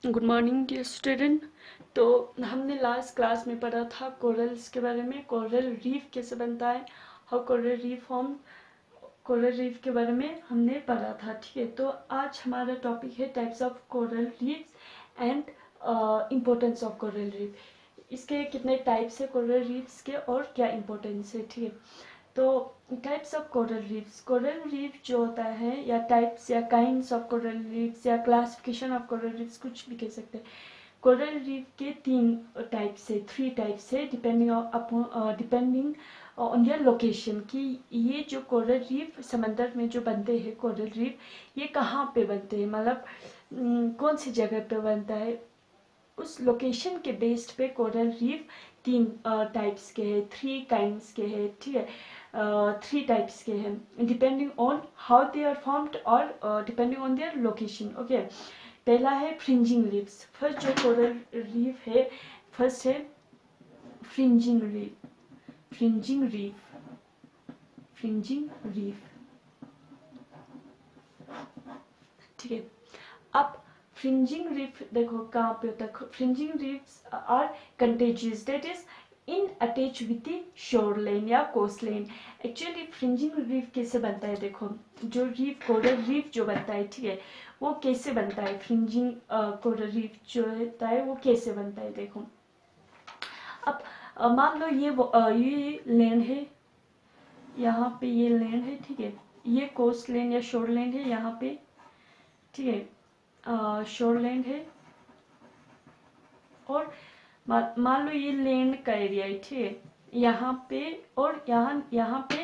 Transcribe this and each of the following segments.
Good morning dear student. तो हमने last class में पढ़ा था कोरल्स के बारे में, कोरल रीफ कैसे बनता है, how coral reef form, coral reef के बारे में हमने पढ़ा था। ठीक है, तो आज हमारा टॉपिक है types of coral reefs and importance of coral reef. इसके कितने टाइप्स है कोरल रीफ्स के और क्या इम्पोर्टेंस है। ठीक है, तो टाइप्स ऑफ कोरल रीफ जो होता है, या टाइप्स या काइंड्स ऑफ कोरल रीफ्स या क्लासिफिकेशन ऑफ कोरल रीफ्स, कुछ भी कह सकते हैं। कोरल रीफ के थ्री टाइप्स है डिपेंडिंग ऑन योर लोकेशन, कि ये जो कोरल रीफ समंदर में जो बनते हैं कोरल रीफ, ये कहाँ पे बनते हैं, मतलब कौन सी जगह पे बनता है, उस लोकेशन के बेस्ड पे कोरल रीफ तीन टाइप्स के हैं, थ्री काइंड्स के हैं। ठीक है, थ्री टाइप्स के हैं depending on how they are formed और depending on their location. Okay, पहला है फ्रिंजिंग रीफ्स। फर्स्ट जो कोरल रीफ है, फर्स्ट है fringing reef. Fringing reef, fringing reef. ठीक है, अब फ्रिंजिंग रीफ देखो कहाँ पे होता है। Fringing reefs are contagious, that is in attach with the shoreline या कोस्टलाइन। एक्चुअली फ्रिंजिंग रीफ कैसे बनता है, देखो जो रीफ कोरल रीफ जो बनता है, ठीक है, वो कैसे बनता है, फ्रिंजिंग कोरल रीफ जो होता है वो कैसे बनता है। देखो अब मान लो ये लैंड है, यहाँ पे ये लैंड है, ठीक है, ये कोस्ट लैंड या शोर लैंड है यहाँ पे, ठीक है, शोरलैंड है। और मान लो ये लैंड का एरिया है, ठीक है, यहाँ पे और यहाँ पे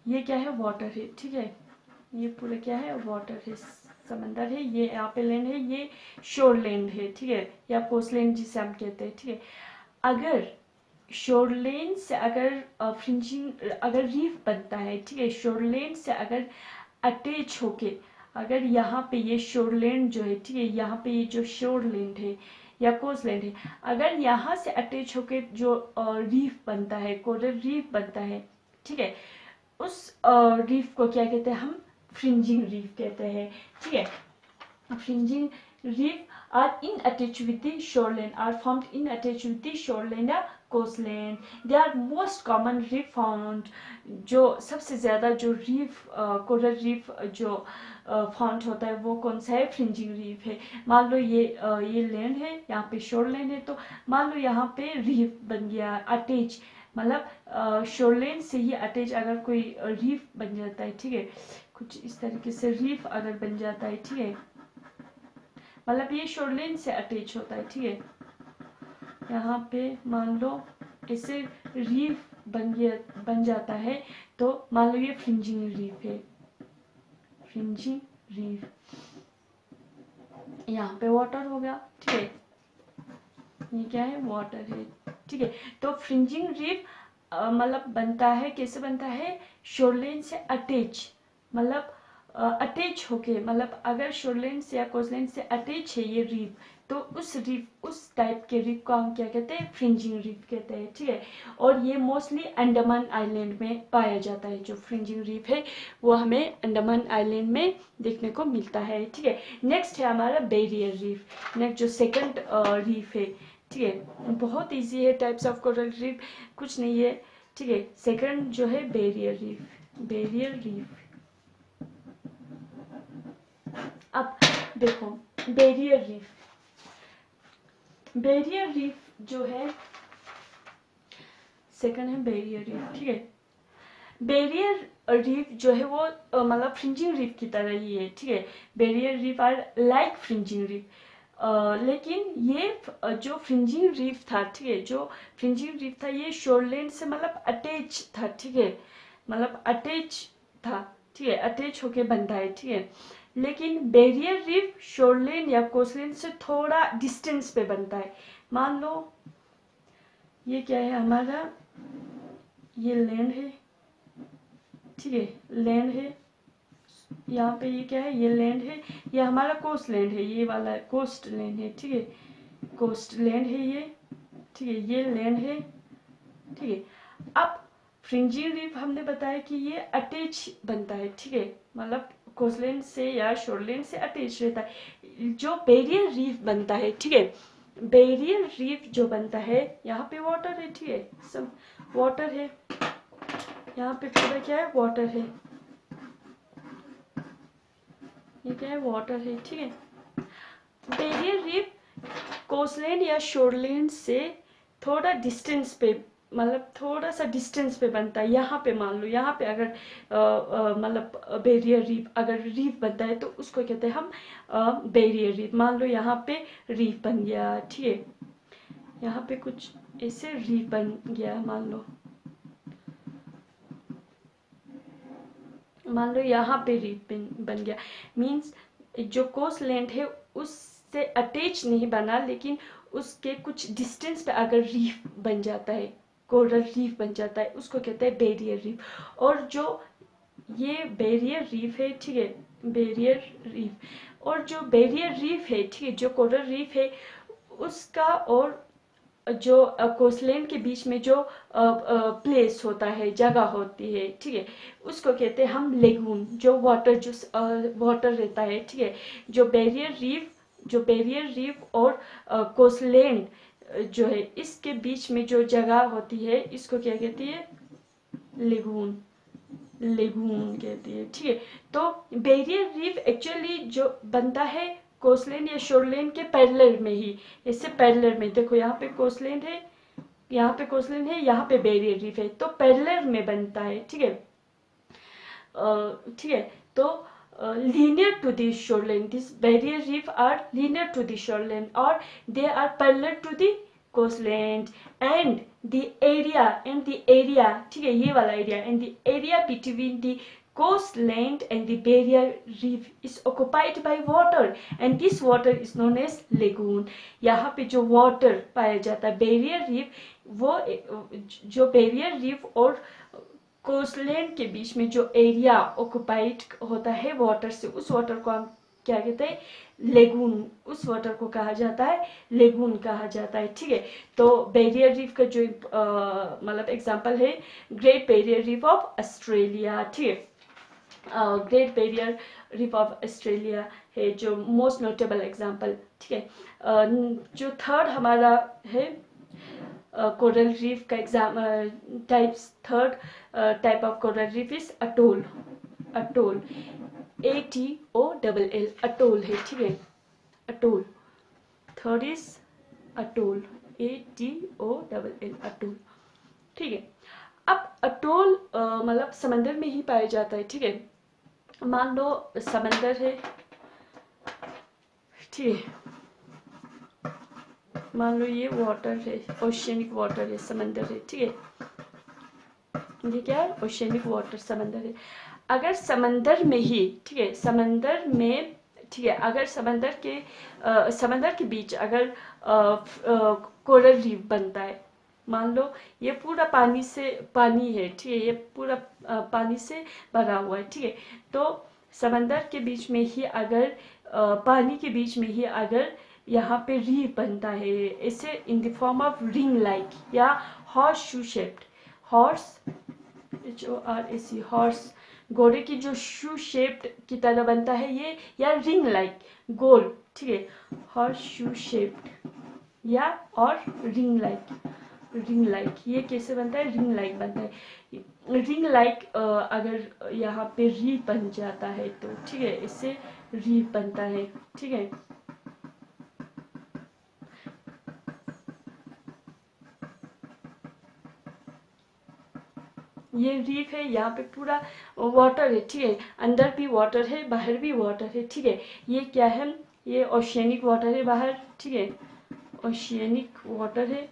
ये क्या है, वाटर है। ठीक है, ये पूरा क्या है, वाटर है, समंदर है। ये यहाँ पे लैंड है, ये शोरलैंड है। ठीक है, या कोस्टलैंड जिसे हम कहते हैं। ठीक है, अगर शोरलैंड से अगर फ्रिंजिंग अगर रीफ बनता है, ठीक है, शोरलैंड से अगर अटैच होके, अगर यहाँ पे ये शोरलैंड जो है, ठीक है, यहाँ पे ये जो शोरलैंड है या कोस्टलैंड है, अगर यहाँ से अटैच होके जो रीफ बनता है, कोरल रीफ बनता है, ठीक है, उस रीफ को क्या कहते हैं, हम फ्रिंजिंग रीफ कहते हैं। ठीक है, fringing reef are in attach with the shoreline, are formed in attach with the shoreline या coastline. They are most common reef found. जो सबसे ज्यादा जो रीफ कोरल रीफ जो फाउंड होता है वो कौन सा है, फ्रिंजिंग रीफ है। मान लो ये लैंड है, यहाँ पे शोरलाइन है, तो मान लो यहाँ पे रीफ बन गया अटैच, मतलब शोरलाइन से ही अटैच अगर कोई रीफ बन जाता है, ठीक है, कुछ इस तरीके से रीफ अगर बन जाता है, ठीक है, मतलब ये शोरलाइन से अटैच होता है। ठीक है, यहाँ पे मान लो इसे रीफ बन जाता है, तो मान लो ये फ्रिंजिंग रीफ है, फ्रिंजिंग रीफ। यहाँ पे वाटर होगा, ठीक है, ये क्या है, वाटर है। ठीक है, तो फ्रिंजिंग रीफ मतलब बनता है, कैसे बनता है, शोरलाइन से अटैच, मतलब अटैच होके, मतलब अगर शोरलाइन से या कोस्टलाइन से अटैच है ये रीफ, तो उस टाइप के रीफ को हम क्या कहते हैं, फ्रिंजिंग रीफ कहते हैं। ठीक है, और ये मोस्टली अंडमान आइलैंड में पाया जाता है। जो फ्रिंजिंग रीफ है वो हमें अंडमान आइलैंड में देखने को मिलता है। ठीक है, नेक्स्ट है हमारा बैरियर रीफ। नेक्स्ट जो सेकंड रीफ है, ठीक है, बहुत इजी है, टाइप्स ऑफ कोरल रीफ, कुछ नहीं है। ठीक है, सेकंड जो है बैरियर रीफ, बैरियर रीफ। अब देखो बैरियर रीफ, बैरियर रीफ जो है सेकंड है बैरियर रीफ। ठीक है, बैरियर रीफ जो है वो मतलब फ्रिंजिंग रीफ की तरह ही है। ठीक है, barrier reef are like fringing reef, लेकिन ये जो फ्रिंजिंग रीफ था, ठीक है, जो फ्रिंजिंग रीफ था ये शोरलैंड से मतलब अटैच था। ठीक है, मतलब अटैच था, ठीक है, अटैच होके बनता है। ठीक है, लेकिन बैरियर रीफ शोरलैंड या कोस्टलाइन से थोड़ा डिस्टेंस पे बनता है। मान लो ये क्या है हमारा, ये लैंड है, ठीक है, लैंड है, यहाँ पे ये क्या है, ये लैंड है, ये हमारा कोस्ट लैंड है, ये वाला कोस्ट लैंड है। ठीक है, कोस्ट लैंड है ये, ठीक है, ये लैंड है। ठीक है, अब फ्रिंजिंग रीफ हमने बताया कि ये अटैच बनता है। ठीक है, मतलब कोस्टलाइन से या शोरलाइन से अटैच रहता है। जो बैरियर रीफ बनता है, ठीक है, बैरियर रीफ जो बनता है, यहाँ पे वाटर है, ठीक है, सब वाटर है, यहाँ पे पूरा क्या है, वाटर है, ये क्या है, वाटर है, ठीक है। बैरियर रीफ कोस्टलाइन या शोरलाइन से थोड़ा डिस्टेंस पे, मतलब थोड़ा सा डिस्टेंस पे बनता है। यहाँ पे मान लो, यहाँ पे अगर मतलब बैरियर रीफ अगर रीफ बनता है तो उसको कहते हैं हम बैरियर रीफ। मान लो यहाँ पे रीफ बन गया, ठीक है, यहाँ पे कुछ ऐसे रीफ बन गया, मान लो यहाँ पे रीफ बन गया, मीन्स जो कोस्ट लैंड है उससे अटैच नहीं बना, लेकिन उसके कुछ डिस्टेंस पे अगर रीफ बन जाता है, कोरल रीफ बन जाता है, उसको कहते हैं बैरियर रीफ। और जो ये बैरियर रीफ है, ठीक है, बैरियर रीफ, और जो बैरियर रीफ है, ठीक है, जो कोरल रीफ है उसका और जो कोस्टलाइन के बीच में जो प्लेस होता है, जगह होती है, ठीक है, उसको कहते हैं हम लेगून। जो वाटर रहता है, ठीक है, जो बैरियर रीफ और कोस्टलाइन जो है इसके बीच में जो जगह होती है, इसको क्या कहती है, लेगून, लेगून कहती है, ठीक है। तो बैरियर रीफ एक्चुअली जो बनता है कोस्टलाइन या शोरलाइन के पैरेलल में ही, इससे पैरेलल में, देखो यहाँ पे कोस्टलाइन है, यहाँ पे कोस्टलाइन है, यहाँ पे बैरियर रीफ है, तो पैरेलल में बनता है, ठीक है, ठीक है। तो linear to the shoreline, this barrier reef are linear to the shoreline or they are parallel to the coastline, and the area, ठीक है, ये वाला area, and the area between the coastline and the barrier reef is occupied by water and this water is known as lagoon। यहाँ पे जो water पाया जाता है बैरियर रीफ, वो जो बैरियर रीफ और कोस्टलाइन के बीच में जो एरिया ऑक्युपाइड होता है वाटर से, उस वाटर को हम क्या कहते हैं, लेगून, उस वाटर को कहा जाता है लेगून कहा जाता है, ठीक है। तो बैरियर रीफ का जो मतलब एग्जांपल है great barrier reef of Australia, ठीक है, great barrier reef of Australia है जो मोस्ट नोटेबल एग्जांपल, ठीक है। जो थर्ड हमारा है कोरल रीफ का exam types, third type of coral reef is atoll, atoll, ATOLL, atoll है, ठीक है, atoll. Third is atoll, ATOLL, atoll, ठीक है। अब अटोल मतलब समंदर में ही पाया जाता है, ठीक है। मान लो समंदर है, ठीक है, मान लो ये वाटर है, ओशियनिक वाटर है, समंदर है, ठीक है, ये क्या है, ओशियनिक वाटर, समंदर है। अगर समंदर में ही, ठीक है, समंदर में, ठीक है, अगर समंदर के बीच अगर कोरल रीफ बनता है, मान लो ये पूरा पानी है, ठीक है, ये पूरा पानी से भरा हुआ है, ठीक है। तो समंदर के बीच में ही अगर पानी के बीच में ही अगर यहाँ पे रीफ बनता है, इसे in the form of ring like या horse shoe shaped, horse HORSE, horse, घोड़े की जो शू शेप्ड की तरह बनता है ये, या रिंग लाइक, गोल, ठीक है, हॉर्स शू शेप्ड या और रिंग लाइक, ये कैसे बनता है, रिंग लाइक बनता है। रिंग लाइक अगर यहाँ पे रीफ बन जाता है तो, ठीक है, इससे रीफ बनता है, ठीक है। ये रीफ है, यहाँ पे पूरा वाटर है, ठीक है, अंदर भी वाटर है, बाहर भी वाटर है, ठीक है। ये क्या है, ये ओशियनिक वाटर है बाहर, ठीक है, ओशियनिक वाटर है।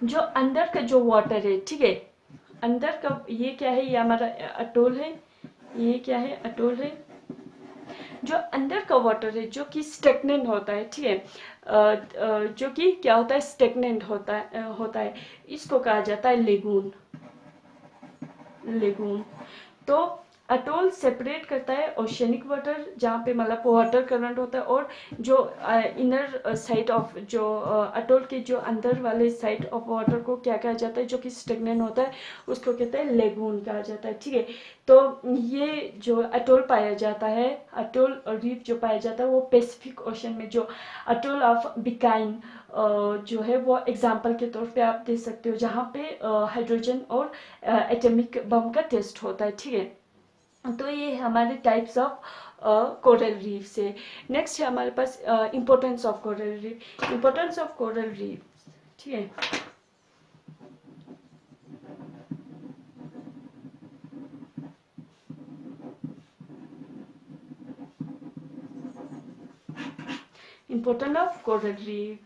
जो अंदर का जो वाटर है, ठीक है, अंदर का ये क्या है, ये हमारा अटोल है, ये क्या है, अटोल है। जो अंदर का वाटर है जो कि स्टेगनेंट होता है, ठीक है, जो कि क्या होता है, स्टेगनेंट होता है, इसको कहा जाता है लेगून, लेगून। तो अटोल सेपरेट करता है ओशियनिक वाटर जहाँ पे मतलब वाटर करंट होता है, और जो इनर साइड ऑफ जो अटोल के जो अंदर वाले साइड ऑफ वाटर को क्या कहा जाता है, जो कि स्टेगनेंट होता है, उसको कहते हैं लेगून कहा जाता है। ठीक है, तो ये जो अटोल पाया जाता है, अटोल रीफ जो पाया जाता है वो पैसिफिक ओशन में, जो अटोल ऑफ बिकाइन जो है वो एग्जाम्पल के तौर पे आप दे सकते हो, जहाँ पे हाइड्रोजन और एटॉमिक बम का टेस्ट होता है। ठीक है, तो ये हमारे टाइप्स ऑफ कोरल रीफ से। नेक्स्ट है हमारे पास importance of coral reef. Importance of coral reef, ठीक है, इम्पोर्टेंस ऑफ कोरल रीफ।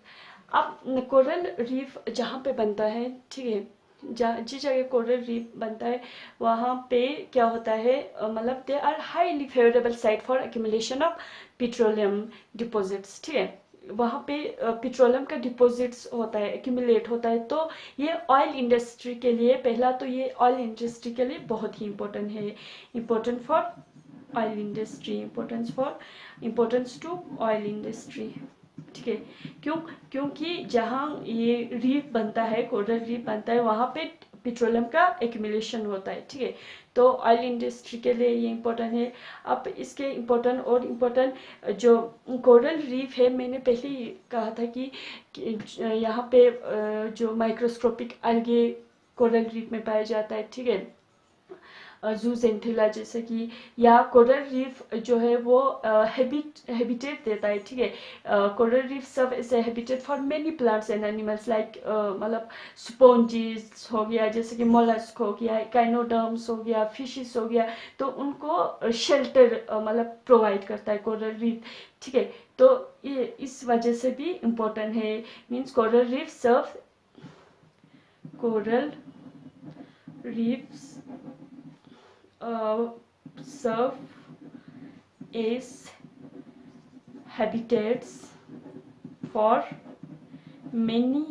अब कोरल रीफ जहाँ पे बनता है, ठीक है, जिस जगह कोरल रीफ बनता है वहाँ पे क्या होता है, मतलब they are highly favourable site for accumulation of petroleum deposits. ठीक है, वहाँ पे पेट्रोलियम का डिपॉजिट्स होता है, एक्यूमुलेट होता है, तो ये ऑयल इंडस्ट्री के लिए, पहला तो ये ऑयल इंडस्ट्री के लिए बहुत ही इम्पोर्टेंट है। Important for oil industry, importance to oil industry. ठीक है, क्योंकि जहाँ ये रीफ बनता है, कोरल रीफ बनता है, वहाँ पे पेट्रोलियम का एक्यूमुलेशन होता है। ठीक है, तो ऑयल इंडस्ट्री के लिए ये इम्पोर्टेंट है। अब इसके इम्पोर्टेंट जो कोरल रीफ है, मैंने पहले ही कहा था कि यहाँ पे जो माइक्रोस्कोपिक algae कोरल रीफ में पाया जाता है। ठीक है, जूसेंथिला जैसे कि, या कोरल रीफ जो है वो हैबिटेट देता है। ठीक है, coral reef serve as a habitat for many plants and animals, like मतलब स्पॉन्जिस हो गया, जैसे कि मोलस्क हो गया, काइनोडर्म्स हो गया, फिशेस हो गया, तो उनको शेल्टर मतलब प्रोवाइड करता है कोरल रीफ। ठीक है, तो ये इस वजह से भी इम्पोर्टेंट है। Means coral reefs serve as habitats for many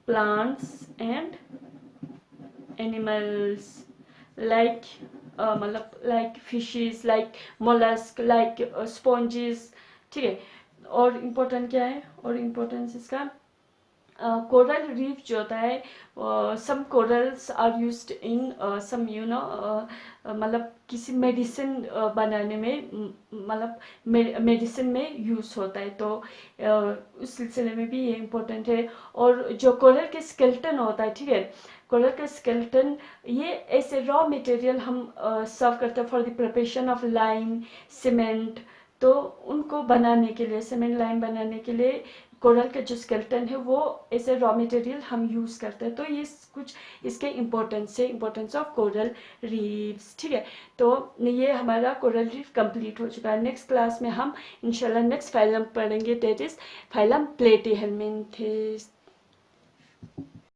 plants and animals, like मतलब like fishes, like mollusk, like sponges। ठीक है, और इम्पोर्टेंट क्या है, और इम्पोर्टेंस इसका, कोरल रीफ जो होता है, सम कोरल्स आर यूज्ड इन सम मतलब किसी मेडिसिन बनाने में, मतलब मेडिसिन में यूज होता है, तो उस सिलसिले में भी ये इम्पोर्टेंट है। और जो कोरल के स्केलेटन होता है, ठीक है, कोरल का स्केलेटन ये ऐसे रॉ मटेरियल हम सर्व करते हैं for the preparation of lime, cement, तो उनको बनाने के लिए, सीमेंट लाइम बनाने के लिए कोरल का जो स्केलेटन है वो ऐसे रॉ मटेरियल हम यूज़ करते हैं। तो ये कुछ इसके इम्पोर्टेंस ऑफ कोरल रीफ्स। ठीक है, तो ये हमारा कोरल रीफ कंप्लीट हो चुका है। नेक्स्ट क्लास में हम इंशाल्लाह नेक्स्ट फाइलम पढ़ेंगे, दैट इज फाइलम प्लेटीहेल्मिन्थेस।